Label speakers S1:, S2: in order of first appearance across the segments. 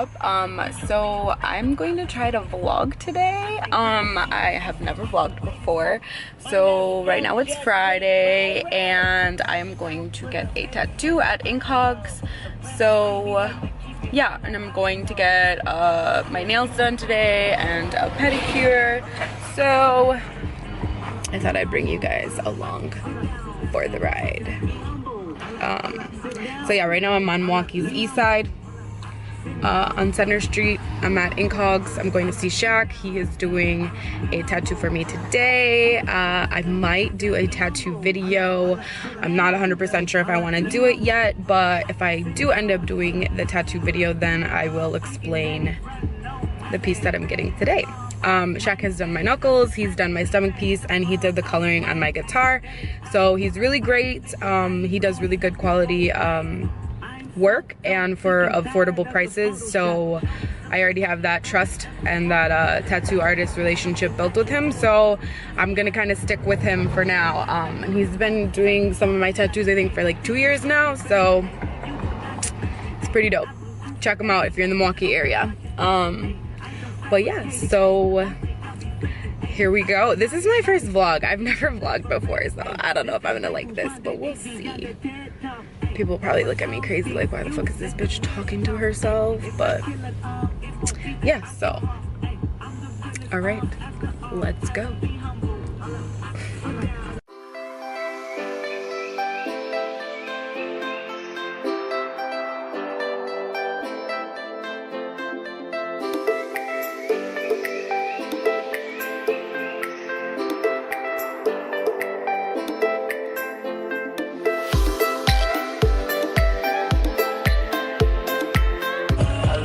S1: shop. So I'm going to try to vlog today. I have never vlogged before. So right now it's Friday and I am going to get a tattoo at INKHOGS. So yeah, and I'm going to get my nails done today and a pedicure. So I thought I'd bring you guys along for the ride. So yeah, right now I'm on Milwaukee's east side, on Center Street. I'm at INKHOGS. I'm going to see Shaq. He is doing a tattoo for me today. I might do a tattoo video. I'm not 100% sure if I want to do it yet, but if I do end up doing the tattoo video, then I will explain the piece that I'm getting today. Shaq has done my knuckles, he's done my stomach piece, and he did the coloring on my guitar. So he's really great. He does really good quality work and for affordable prices. So I already have that trust and that tattoo artist relationship built with him. So I'm gonna kind of stick with him for now. And he's been doing some of my tattoos, I think, for like 2 years now. So it's pretty dope. Check him out if you're in the Milwaukee area. But yeah, so here we go. This is my first vlog. I've never vlogged before, so I don't know if I'm gonna like this, but we'll see. People probably look at me crazy, like, why the fuck is this bitch talking to herself? But yeah, so all right, let's go.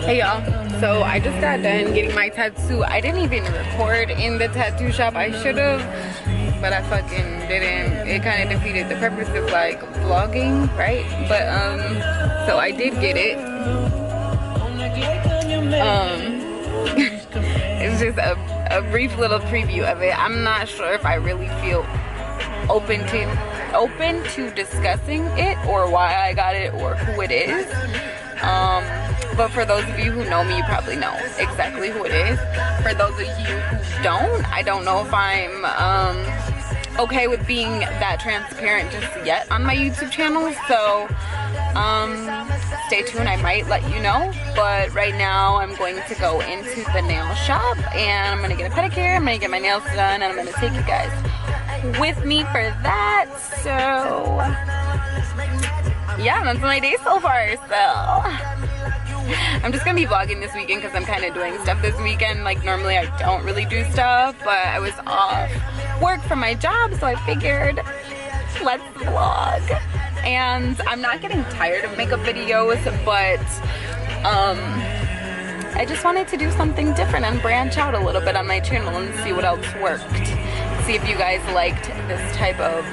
S1: Hey y'all, so I just got done getting my tattoo. I didn't even record in the tattoo shop. I should have, but I fucking didn't. It kind of defeated the purpose of like vlogging, right? But so I did get it. It's just a brief little preview of it. I'm not sure if I really feel open to discussing it or why I got it or who it is. But for those of you who know me, you probably know exactly who it is. For those of you who don't, I don't know if I'm okay with being that transparent just yet on my YouTube channel. So stay tuned, I might let you know. But right now I'm going to go into the nail shop and I'm gonna get a pedicure, I'm gonna get my nails done, and I'm gonna take you guys with me for that. So yeah, that's my day so far. So I'm just gonna be vlogging this weekend because I'm kind of doing stuff this weekend. Like normally I don't really do stuff, but I was off work from my job, so I figured let's vlog. And I'm not getting tired of makeup videos, but I just wanted to do something different and branch out a little bit on my channel and see what else worked. See if you guys liked this type of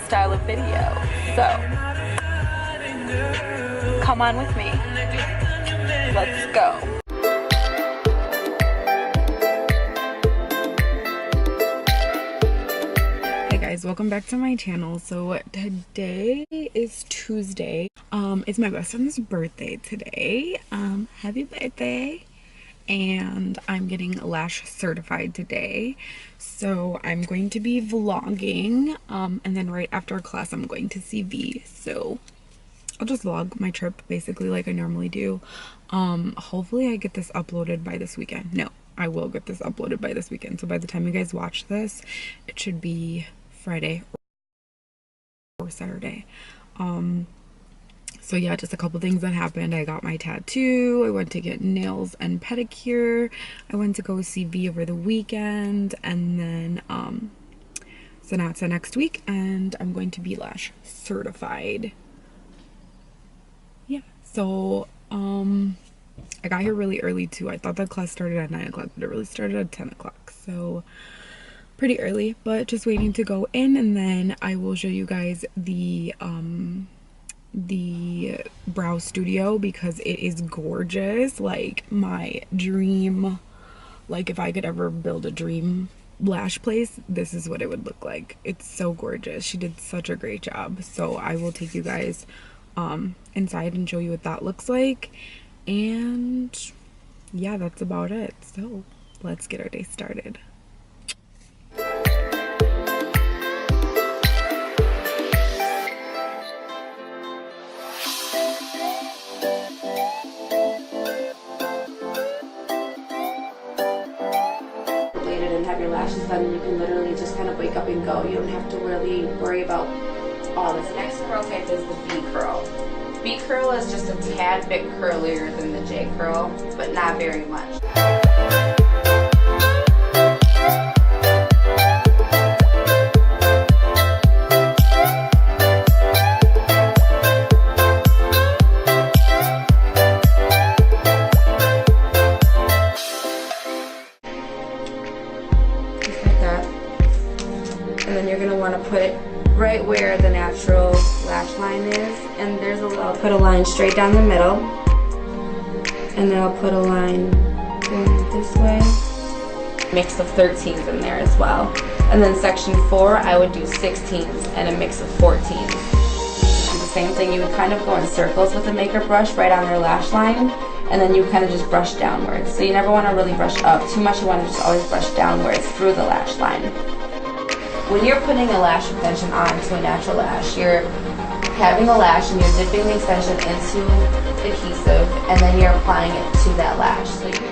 S1: style of video. So come on with me. Let's go. Hey guys, welcome back to my channel. So today is Tuesday. It's my best friend's birthday today. Happy birthday. And I'm getting lash certified today. So I'm going to be vlogging. And then right after class I'm going to see V. So I'll just vlog my trip basically like I normally do. Hopefully I get this uploaded by this weekend. No, I will get this uploaded by this weekend. So by the time you guys watch this, it should be Friday or Saturday. So yeah, just a couple things that happened. I got my tattoo, I went to get nails and pedicure, I went to go see V over the weekend, and then so now it's the next week and I'm going to be lash certified. Yeah, so I got here really early too. I thought that class started at 9 o'clock, but it really started at 10 o'clock. So pretty early, but just waiting to go in, and then I will show you guys the brow studio because it is gorgeous. Like my dream, like if I could ever build a dream lash place, this is what it would look like. It's so gorgeous. She did such a great job. So I will take you guys inside and show you what that looks like. And yeah, that's about it. So let's get our day started.
S2: And have your lashes done, you can literally just kind of wake up and go. You don't have to really worry about all this. Next curl type is the B curl. B curl is just a tad bit curlier than the J curl, but not very much. And then you're going to want to put it right where the natural lash line is. And there's I'll put a line straight down the middle. And then I'll put a line going this way. Mix of 13s in there as well. And then section 4, I would do 16s and a mix of 14s. And the same thing, you would kind of go in circles with a makeup brush right on their lash line. And then you kind of just brush downwards. So you never want to really brush up too much. You want to just always brush downwards through the lash line. When you're putting a lash extension onto a natural lash, you're having a lash and you're dipping the extension into the adhesive and then you're applying it to that lash. So